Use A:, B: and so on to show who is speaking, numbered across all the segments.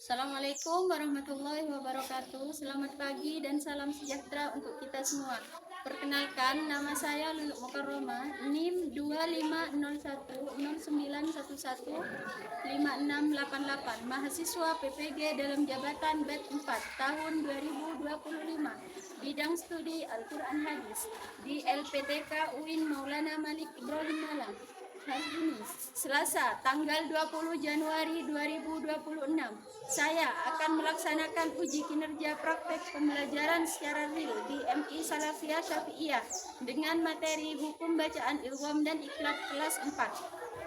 A: Assalamualaikum warahmatullahi wabarakatuh. Selamat pagi dan salam sejahtera untuk kita semua. Perkenalkan, nama saya Luluk Mukarromah, NIM 2591115688, mahasiswa PPG dalam jabatan BET 4 tahun 2025, bidang studi Al-Quran Hadis di LPTK UIN Maulana Malik Ibrahim Malang. Hari ini, Selasa, tanggal 20 Januari 2026, saya akan melaksanakan uji kinerja praktek pembelajaran secara real di MI Salafiyah Syafi'iyah dengan materi hukum bacaan ilham dan ikhlaq kelas 4.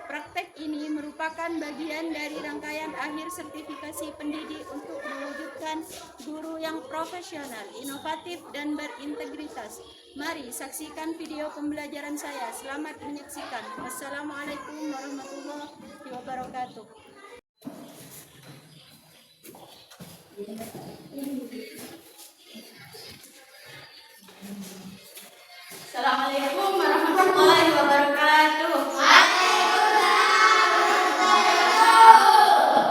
A: Praktek ini merupakan bagian dari rangkaian akhir sertifikasi pendidik untuk mewujudkan guru yang profesional, inovatif, dan berintegritas. Mari saksikan video pembelajaran saya. Selamat menyaksikan. Wassalamualaikum warahmatullahi wabarakatuh. Assalamualaikum warahmatullahi wabarakatuh.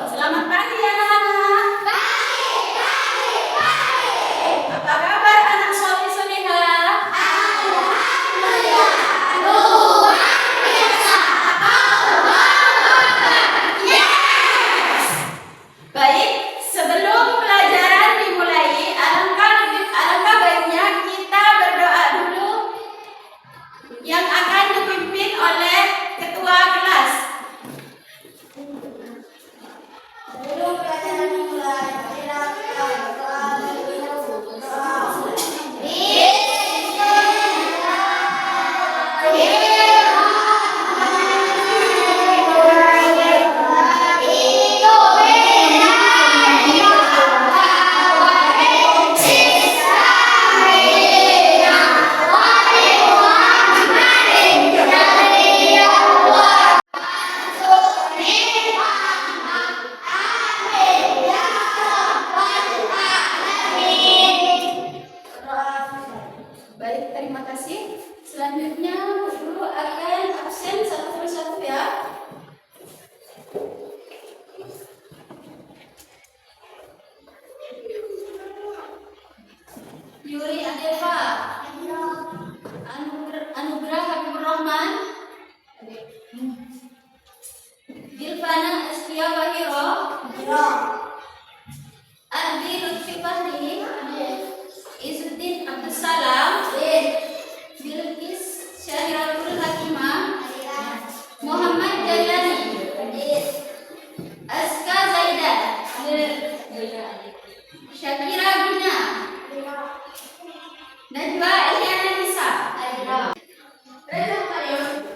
A: Selamat pagi anak-anak. Apa kabar anak soleh solehah? Baik, sebelum pelajaran dimulai, alangkah baiknya kita berdoa dulu yang akan dipimpin oleh ketua kelas. Sebelum pelajaran dimulai, marilah kita berdoa terlebih dahulu. Baik, terima kasih. Selanjutnya guru akan absen satu persatu ya. Yuri Adeva, Anugrah Habibur Rahman, Gilvana Astia Wahiro, Ardi Lutfi Fahri, Izzuddin Abdus Salam, Bilqis Syahiratul Hakimah, Muhammad Jailani, Aska Zaidah, Syakira Guna, Najwa Eliana Nisa, Reza Maryam,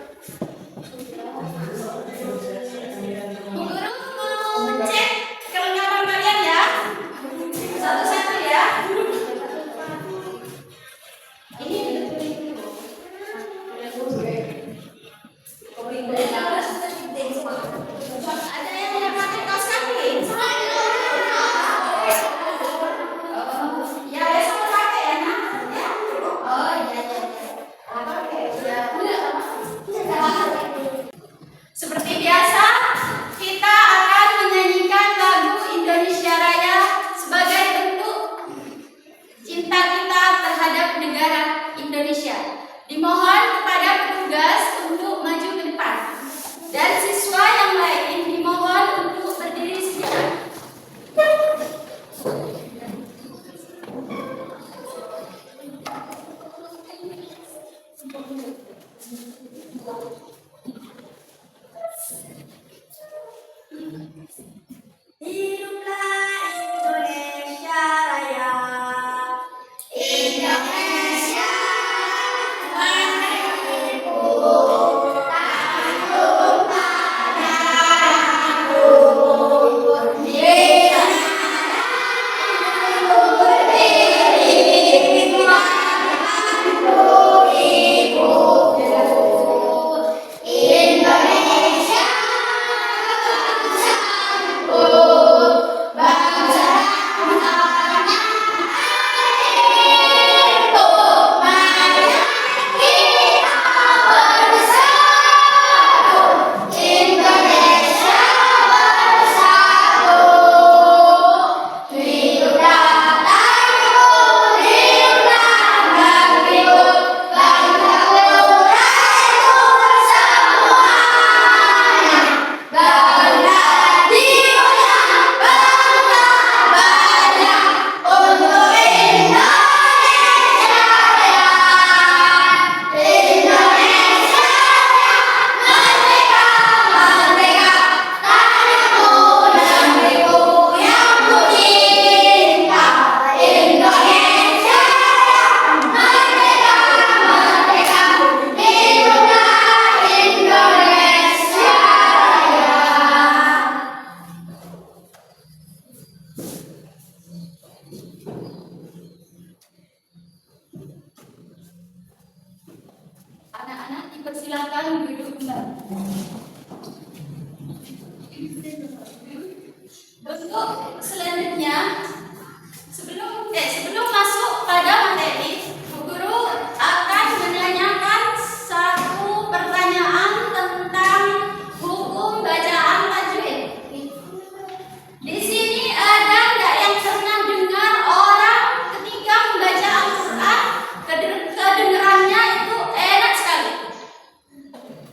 A: Silakan duduk kembali. Untuk selanjutnya, sebelum masuk pada materi, Bu Guru akan menanyakan satu pertanyaan tentang hukum bacaan tajwid. Di sini ada nggak yang pernah dengar orang ketika membaca Al-Quran kedengarannya itu enak sekali?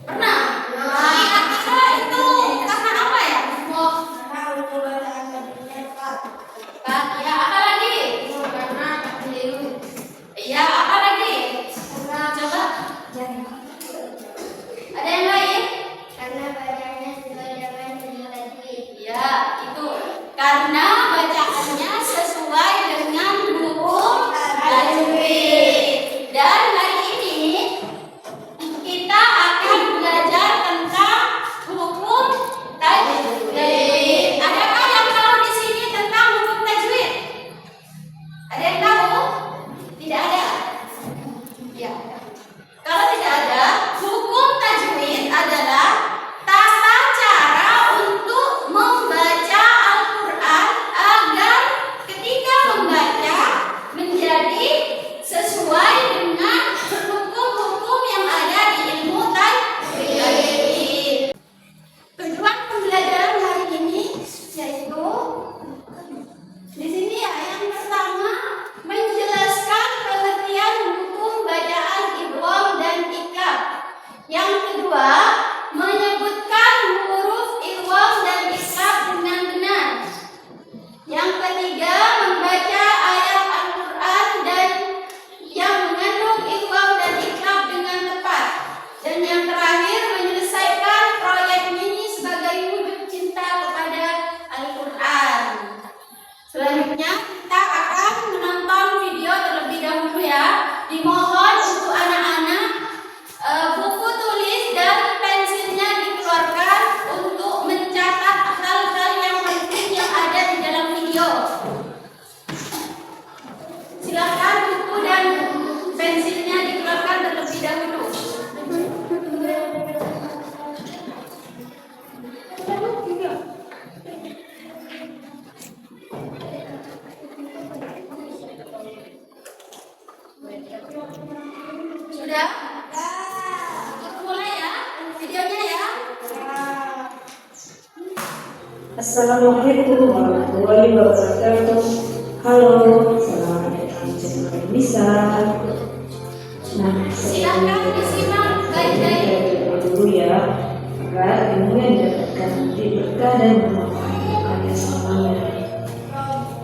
A: Pernah? Kira-kira itu karena apa ya? Ya, apa lagi? Ya, apa lagi? Coba. Ada yang lain?
B: Karena bacanya sesuai dengan tajwid.
A: Ya, itu karena bacaannya sesuai dengan hukum tajwid. Dan hari ini kita akan belajar tentang hukum tajwid. Adakah yang tahu di sini tentang hukum tajwid? Ada yang tahu? Tidak ada. Ya. Kalau tidak ada, hukum tajwid adalah tata cara untuk membaca Al-Quran agar ketika membaca menjadi sesuai dengan hukum-hukum yang ada di ilmu tajwid. Tujuan pembelajaran hari ini yaitu di sini ya, yang pertama menjelaskan pengertian hukum bacaan idgham dan iqlab. Yang kedua, menyebutkan huruf idgham dan iqlab dengan benar. Yang ketiga, membaca ayat Al-Quran dan yang mengandung idgham dan iqlab dengan tepat. Dan yang terakhir, menyelesaikan proyek mini sebagai wujud cinta kepada Al-Quran. Selanjutnya kita akan menonton video terlebih dahulu ya. Dimohon untuk anak-anak buku tulis dan pensilnya dikeluarkan untuk mencatat hal-hal yang penting yang ada di dalam video. Silakan buku dan pensilnya dikeluarkan terlebih dahulu. Sudah? Kita mulai ya videonya ya.
C: Assalamualaikum warahmatullahi wabarakatuh. Halo, selamat datang di channel Bisa. Nah,
A: Silakan disimak baik-baik.
C: dulu ya, agar ilmu yang didapatkan nanti berkah dan bermanfaat untuk kalian semuanya.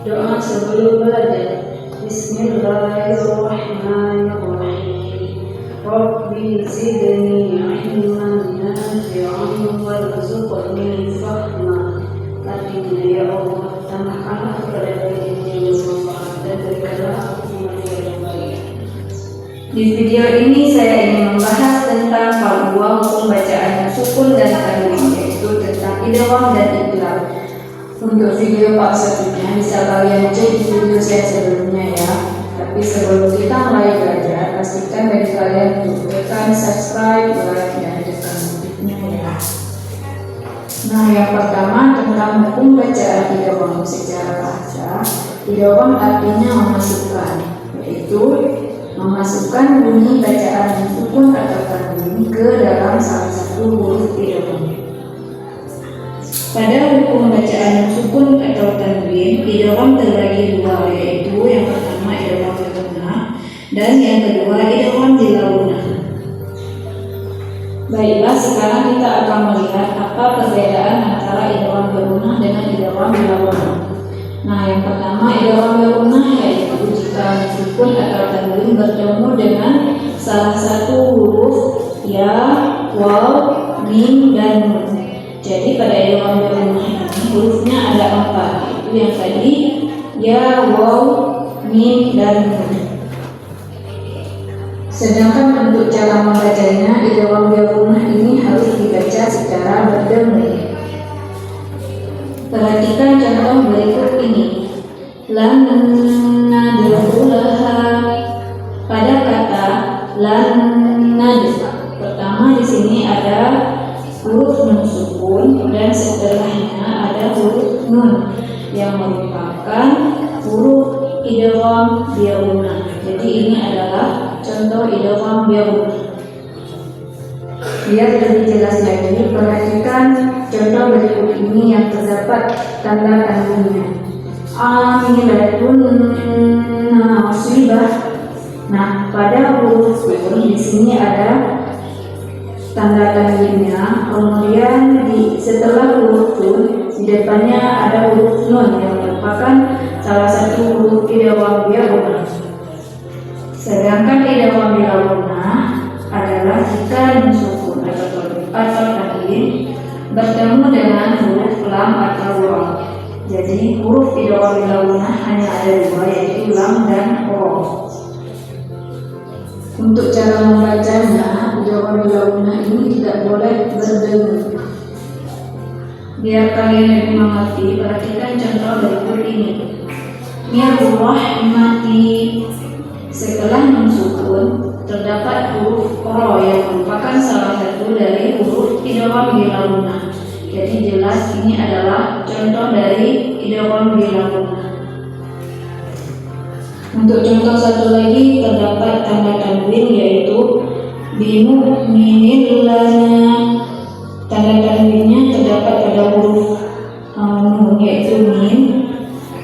C: Doa sebelum belajar. Bismillahirrahmanirrahim. Rabbi zidni ilman nafi'an warzuqni fahma. Artinya, ya Allah, tambahkanlah kepada diriku manfaat dan berikanlah aku iman yang baik. Di video ini saya ingin membahas tentang dua hukum bacaan sukun dan tanwin, yaitu tentang idgham dan iqlab. Untuk video part satunya bisa kalian cek di video saya sebelumnya ya. Tapi sebelum kita mulai belajar, pastikan bagi kalian untuk tekan subscribe, like, dan tekan notifnya ya. Nah, yang pertama tentang hukum bacaan idgham secara bahasa. Idgham artinya memasukkan, yaitu memasukkan bunyi bacaan sukun atau tanwin ke dalam salah satu huruf idgham. Pada hukum bacaan sukun atau tanwin, idgham terbagi dua, yaitu yang pertama idgham bil gunnah dan yang kedua idgham bil launah. Baiklah, sekarang kita akan melihat apa perbedaan antara idgham bil gunnah dengan idgham bil launah. Nah, yang pertama idgham bil gunnah yaitu jika sukun atau tanwin bertemu dengan salah satu huruf ya, waw, mim, dan nun. Jadi pada idgham bil gunnah ini hurufnya ada 4, yaitu yang tadi ya, waw, mim, dan nun. Sedangkan untuk cara membacanya, idgham bil gunnah ini harus dibaca secara berdemir. Perhatikan contoh berikut ini. Lan nadkhulaha. Pada kata lan nadkhulaha, pertama di sini yang merupakan huruf idgham bi'unah. Jadi ini adalah contoh idgham bi'unah. Biar lebih jelas lagi, perhatikan contoh berikut ini yang terdapat tanda tanwinnya. Amilatun nasibah. Nah, pada huruf nun di sini ada tanda tanwinnya. Kemudian setelah huruf nun di depannya ada huruf nun yang merupakan salah satu huruf idgham bi'unah. Sedangkan idgham bi'unah adalah jika nun sukun atau tanwin bertemu dengan huruf lam atau waw. Jadi huruf idgham bi'unah hanya ada dua, yaitu lam dan waw. Untuk cara membacanya, idgham bi'unah ini tidak boleh berdengung. Biar kalian lebih mengerti, perhatikan contoh berikut ini. Mirrahmati. Setelah nun sukun terdapat huruf ro yang merupakan salah satu dari huruf idgham bi'unah. Jadi jelas ini adalah contoh dari idgham bi'unah. Untuk contoh satu lagi terdapat tanda tanwin yaitu bimu'minin lana. Tanda tanwinnya terdapat pada huruf nun yaitu min.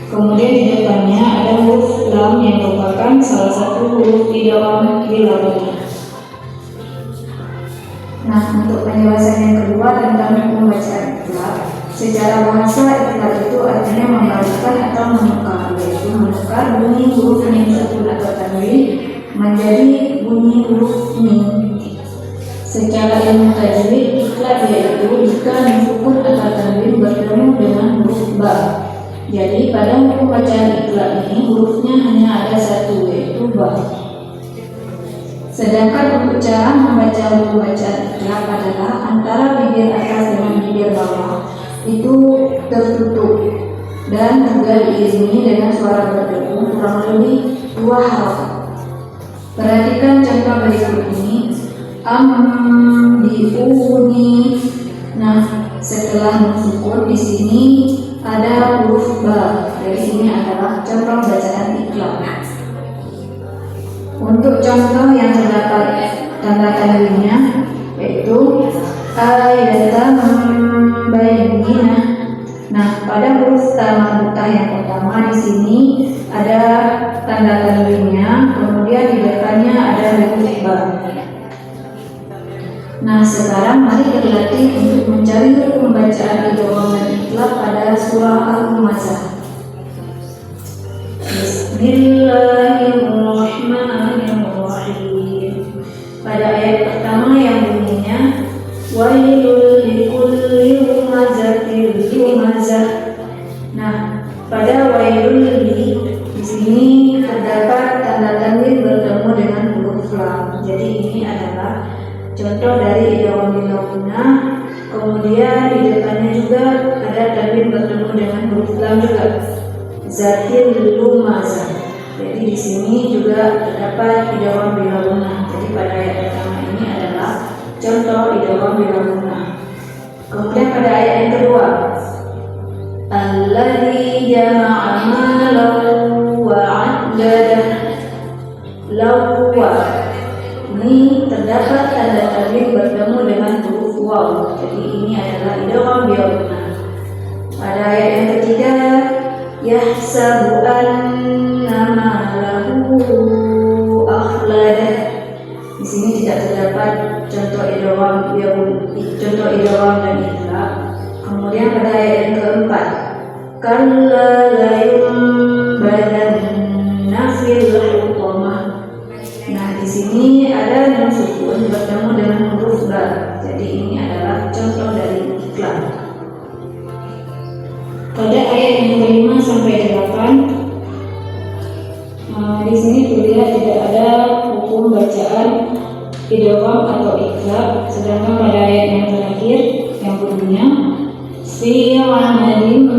C: Kemudian di depannya ada huruf lam yang merupakan salah satu huruf idgham bi'unah. Nah, untuk penjelasan yang kedua tentang hukum bacaan iqlab. Secara bahasa iqlab itu artinya membalikkan atau menukar, yaitu menukar bunyi huruf mim sukun atau tanwin menjadi bunyi huruf mim. Secara ilmu tajwid, iqlab yaitu jika mim sukun atau tanwin bertemu dengan huruf ba. Jadi pada hukum bacaan iqlab ini hurufnya hanya ada satu, yaitu ba. Sedangkan untuk cara membaca hukum bacaan iqlab adalah antara bibir atas dengan bibir bawah itu tertutup dan juga diiringi dengan suara berdengung kurang lebih 2 harokat. Perhatikan contoh berikut ini. Biuni. Nah, setelah nun sukun di sini ada huruf ba. Jadi ini adalah contoh bacaan iqlab. Untuk contoh yang terdapat tanda tanwinnya yaitu ayatan bayyinah. Nah, pada huruf marbuthah yang pertama di sini ada tanda tanwinnya, kemudian di depannya ada huruf ba. Nah, sekarang mari kita latih untuk mencari hukum bacaan idgham dan iqlab pada surah Al-Humazah. Bismillahirrahmanirrahim. Pada ayat pertama yang bunyinya wailul likulli humazatil lumazah. Nah, pada wailul di sini terdapat tanda tanwin bertemu dengan huruf lam. Jadi ini adalah contoh dari idgham bi'unah. Kemudian di depannya juga ada tanwin bertemu dengan huruf lam juga. Zatil lumazah. Jadi di sini juga terdapat idgham bi'unah. Jadi pada ayat pertama ini adalah contoh idgham bi'unah. Kemudian pada ayat yang kedua, alladzi jama'a malan wa 'addadah. Lawwa. Ini terdapat tanda tanwin bertemu dengan huruf waw. Jadi ini adalah idgham bi'unah. Pada ayat yang ketiga, yahsabu anna malahu akhladah. Di sini tidak terdapat contoh idgham dan iqlab. Kemudian pada ayat yang keempat, kalla la yunbadanna fil hutamah. Nah, di sini ada nun sukun bertemu dengan huruf ba. Jadi ini adalah contoh dari iqlab. Pada ayat yang kelima sampai 8, di sini terlihat tidak ada hukum bacaan idgham atau iqlab. Sedangkan pada ayat yang terakhir yang bunyinya fi 'amalin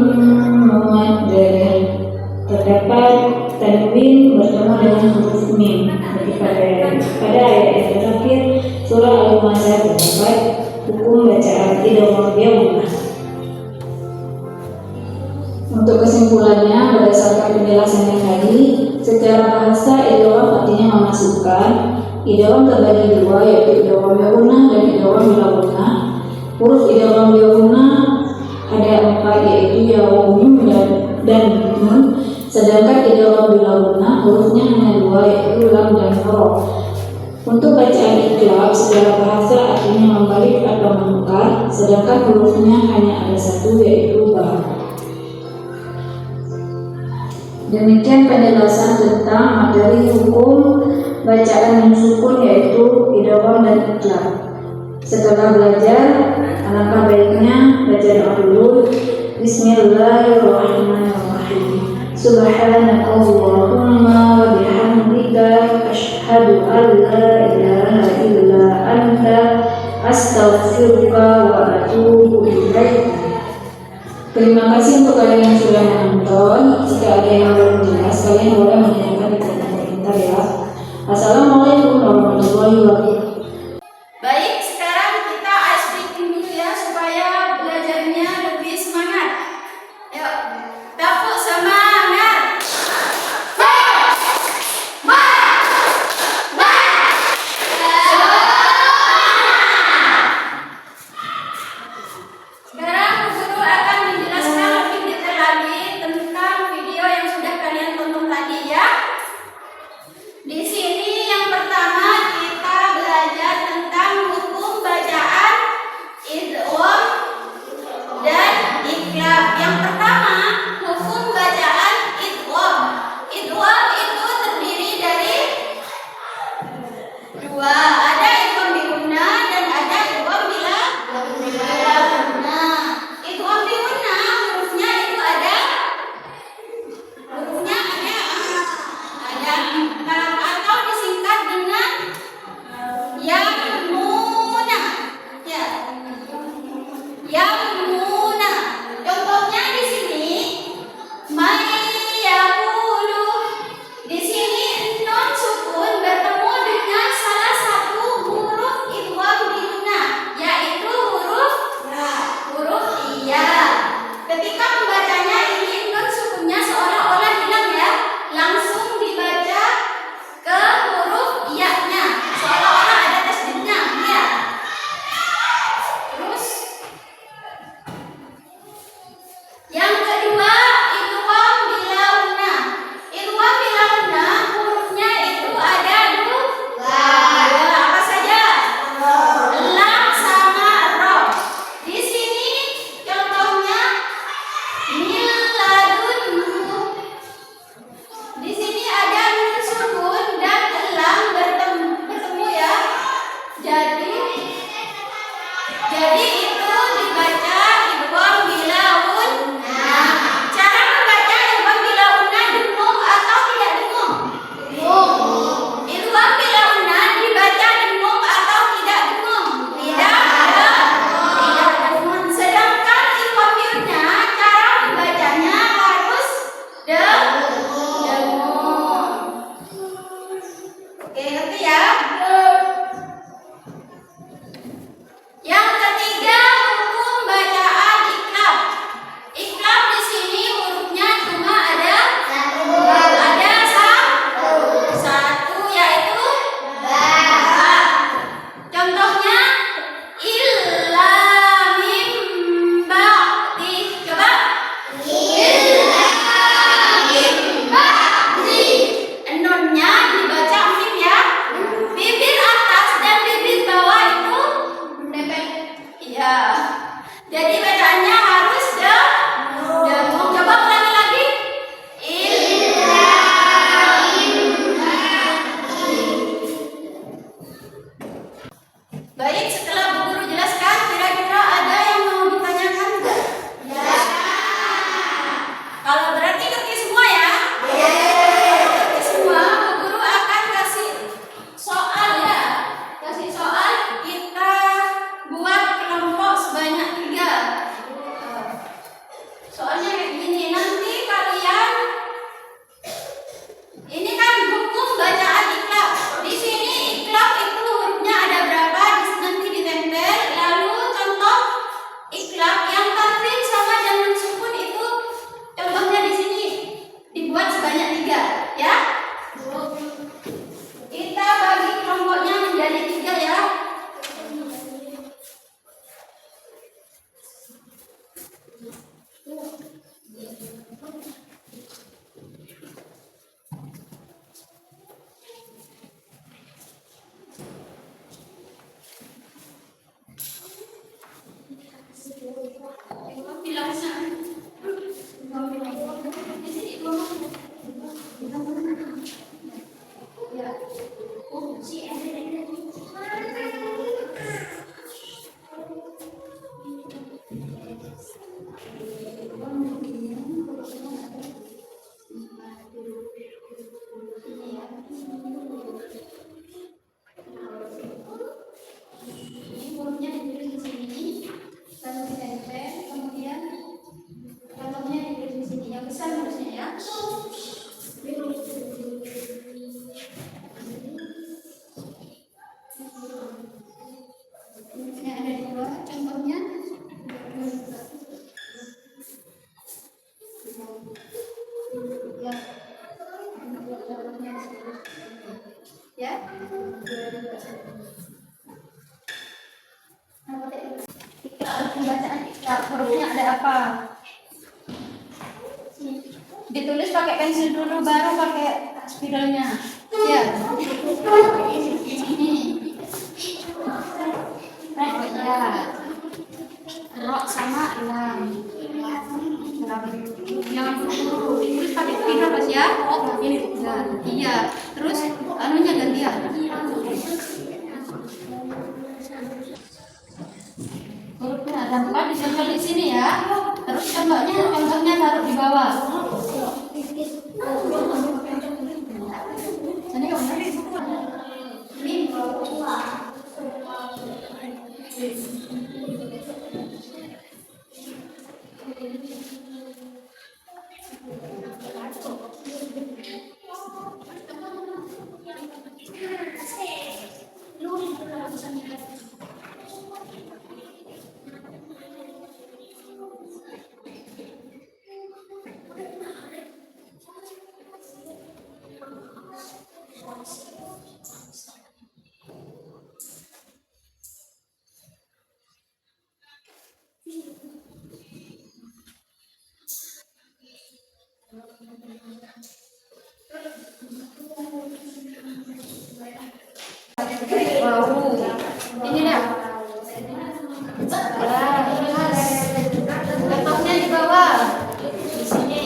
C: mumaddadah terdapat tanwin bertemu dengan huruf mim. Jadi pada ayat yang terakhir surah Al-Humazah terdapat hukum bacaan idgham bi'unah. Untuk kesimpulan Kesimpulannya, berdasarkan penjelasan yang tadi, secara bahasa idgham artinya memasukkan. Idgham terbagi dua, yaitu idgham bighunnah dan idgham bila gunnah. Huruf idgham bighunnah ada 4, yaitu ya, mim dan nun. Sedangkan idgham bila gunnah hurufnya hanya 2, yaitu lam dan ro. Untuk bacaan iqlab secara bahasa artinya membalik atau menukar, sedangkan hurufnya hanya ada 1, yaitu ba. Demikian penjelasan tentang materi hukum bacaan yang sukun, yaitu idgham dan iqlab. Setelah belajar, alangkah baiknya baca doa dulu. Bismillahirrahmanirrahim. Subhanakallahumma wa bihamdika asyhadu an la ilaha illa anta astaghfiruka wa atubu ilaik. Terima kasih untuk kalian yang sudah menonton. Jika ada yang belum jelas, kalian boleh menanyakan di kolom komentar ya. Assalamualaikum warahmatullahi wabarakatuh.
A: Baik, sekarang kita ice breaking dulu ya supaya belajarnya lebih semangat. Yuk, tepuk semangat. Sekarang guru akan menjelaskan lebih detail lagi tentang video yang sudah kalian tonton tadi ya. Di sini yang Ini ada dua contohnya. Ya. Pembacaan ikrar, hurufnya ada apa? Ditulis pakai pensil dulu, baru pakai spidolnya. Ya. Ini. Ya. Ro sama lam. Jangan buru-buru, ditulis pakai spidol Mas ya. Oh, ini ya. Iya. Terus anunya gantian. Hurufnya ada 4 ditempel di sini ya. Terus contohnya taruh di bawah. Sini kamu. Ini dah. Laptopnya di bawah. Di sini.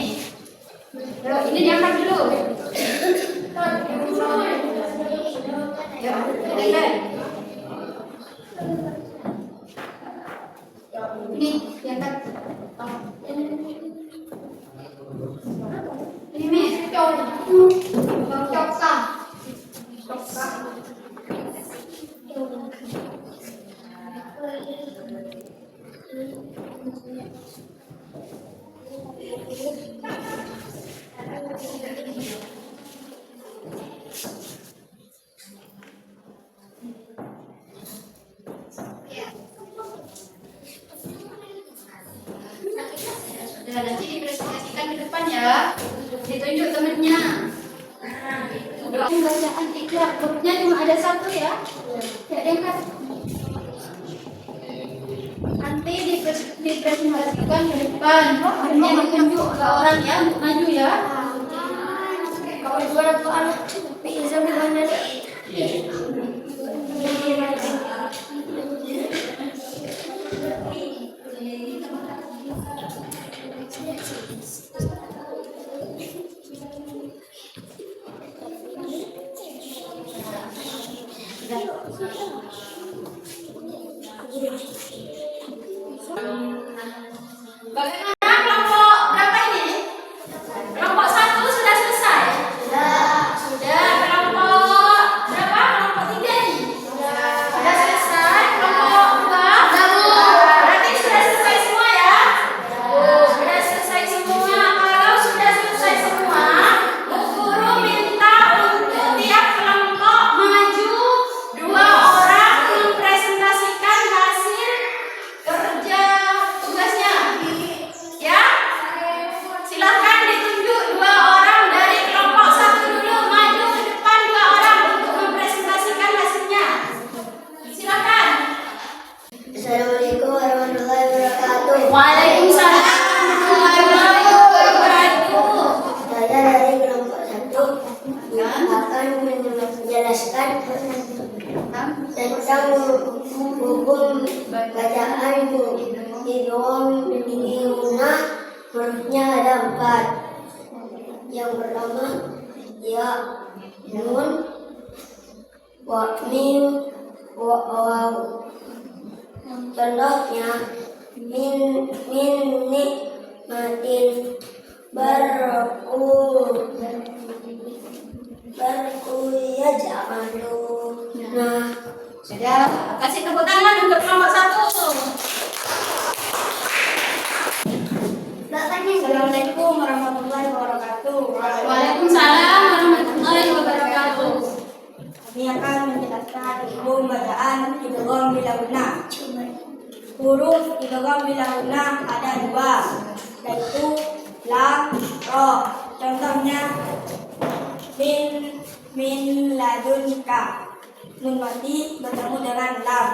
A: Yuk, ini diangkat dulu. Yuk, lihat. Ini diangkat. Ini coksa. Sudah, nanti dipresentasikan ke depan ya. Ditunjuk temennya. Bacaan ikrar, hurufnya cuma ada 1 ya. Ya, diangkat. Nanti dipresentasikan ke depan. Hanya ditunjuk ke orang ya, untuk maju ya.
B: Kalau juara tuh anak bisa gimana nih?
A: Bagaimana kelompok berapa ini? Kelompok 1 sudah selesai? Sudah. Kelompok berapa? Kelompok 3 ini? Sudah selesai. Kelompok 2? Berarti sudah selesai semua ya? Sudah selesai semua. Kalau sudah selesai semua, Bu Guru minta untuk tiap kelompok maju 2 orang mempresentasikan hasil kerja tugasnya. Ya, silahkan ditunjuk 2 orang dari kelompok 1 dulu, maju ke depan 2 orang untuk mempresentasikan hasilnya. Silahkan.
B: Assalamualaikum warahmatullahi wabarakatuh.
A: Waalaikumsalam warahmatullahi wabarakatuh.
B: Saya dari kelompok 1 akan menjelaskan tentang hukum bacaan idgham guna. Hurufnya ada 4. Yang pertama ya, nun, wa, mim, wa, waw. Contohnya min nikmatin, barku yaj'aluna.
A: Sudah, kasih tepuk tangan untuk kelompok 1.
B: Assalamualaikum warahmatullahi wabarakatuh. bilahuna. Huruf idgham bilahuna ada dua, yaitu lam, ro. Contohnya min ladunka. Nun mati bertemu dengan lam.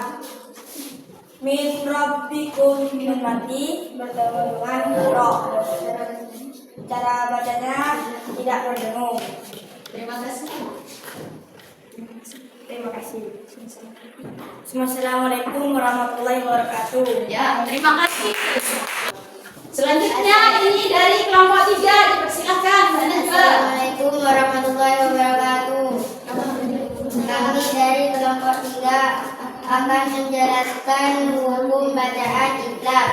B: Min rabbikum, nun mati bertemu dengan ro. Cara bacanya tidak berdengung.
A: Terima kasih.
B: Terima kasih. Assalamualaikum warahmatullahi wabarakatuh.
A: Ya, terima kasih. Selanjutnya ini dari kelompok 3, dipersilakan.
B: Assalamualaikum warahmatullahi wabarakatuh. Kami dari kelompok 3 akan menjelaskan hukum bacaan iklab.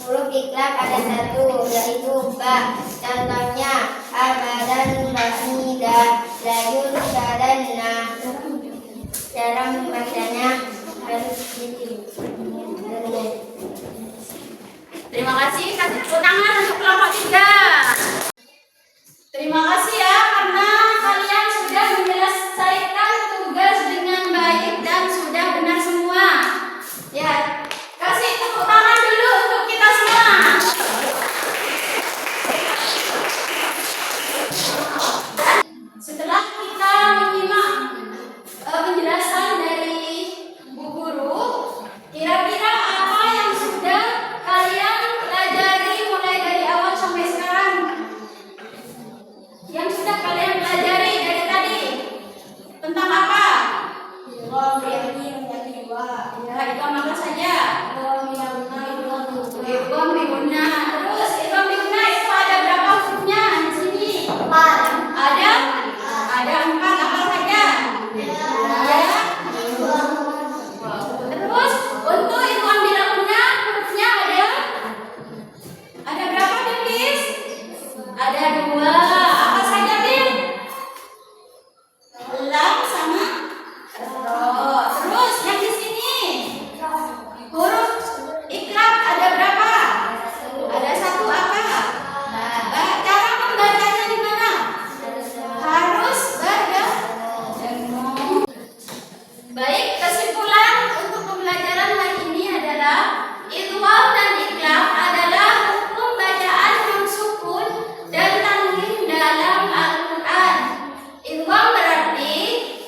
B: Huruf iklab ada satu, yaitu ba. Contohnya abadan, ba'ida, layun, badanna. Cara membacanya harus
A: Terima kasih. Kasih tepuk tangan untuk kelompok 3. Terima kasih ya, karena kalian sudah menyelesaikan tugas dengan baik dan sudah benar semua. Ya, kasih tepuk tangan dulu untuk kita semua. Setelah kita menyimak penjelasan dari Bu Guru, kira-kira apa yang sudah kalian pelajari mulai dari awal sampai sekarang? Yang sudah kalian pelajari dari tadi tentang apa? Ya, itu apa saja? Idgham biguna. Terus idgham biguna itu ada berapa hurufnya di sini? Ada 4 apa saja? Ya. Terus untuk idgham biguna hurufnya ada berapa, Bis? Ada 2. Apa saja, Bin? Lam sama ro. Terus yang di sini huruf iklab ada berapa? Ada 1 apa? Ba. Cara membacanya gimana? Harus berdengung. Baik, kesimpulan untuk pembelajaran hari ini adalah idgham dan iklab adalah hukum bacaan nun sukun dan tanwin dalam Al-Quran. Idgham berarti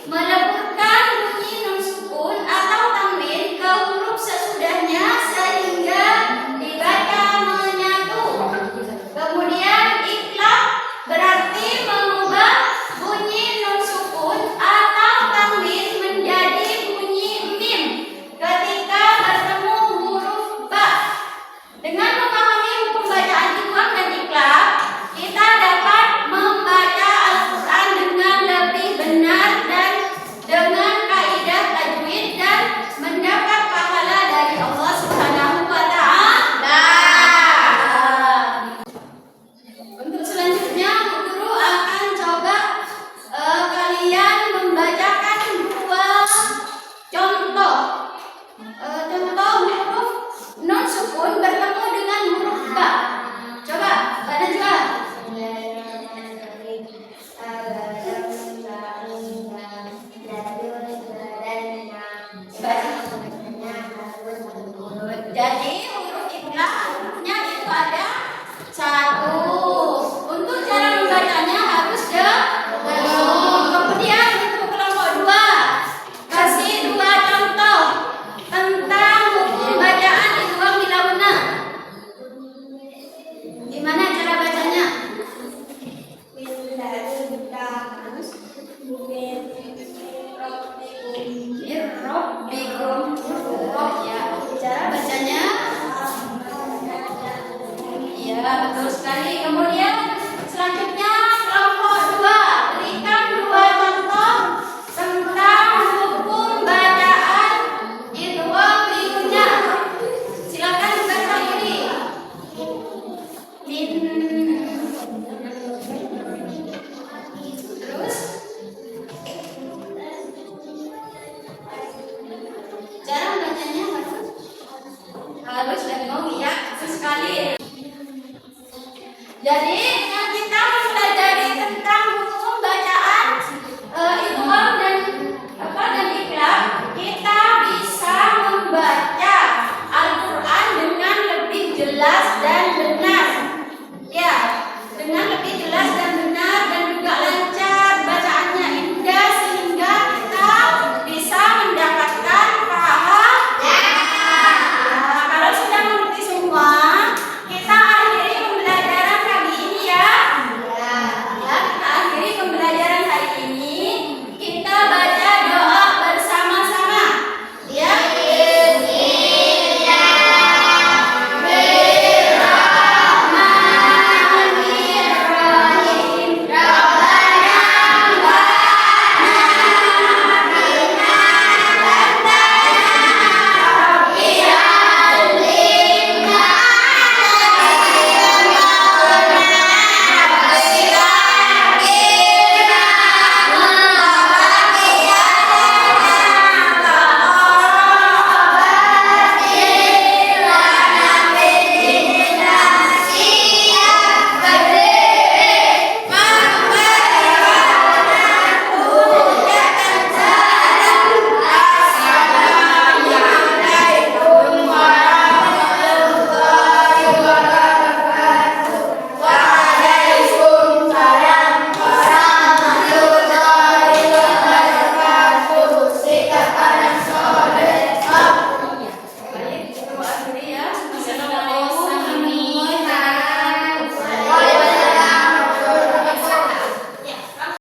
A: meleburkan bunyi nun sukun atau tanwin ke huruf sesudahnya sehingga dibaca menyatu. Kemudian iklab berarti mengubah bunyi nun sukun atau tanwin menjadi bunyi mim ketika bertemu huruf ba. Dengan memahami hukum bacaan idgham dan iklab, kita dapat membaca Al-Quran dengan lebih benar dan dengan kaidah tajwid dan mendapat pahala dari Allah Subhanahu wa Ta'ala. Untuk selanjutnya, Bu Guru akan coba kalian membacakan 2 contoh. Contoh huruf nun sukun bertemu dengan huruf ba. Coba, pada juga. Jadi huruf iklab hurufnya itu ada 1. Untuk cara membacanya harus dengung. Kemudian untuk kelompok 2, kasih 2 contoh tentang hukum bacaan idgham bilahuna. Gimana cara bacanya? Rabbikum. Ya, cara bacanya. Ya, betul sekali. Kemudian selanjutnya kelompok 2, berikan 2 contoh tentang hukum bacaan idgham biguna. Silakan dibaca ini. Terus cara bacanya harus dengung ya, sekali. Jadi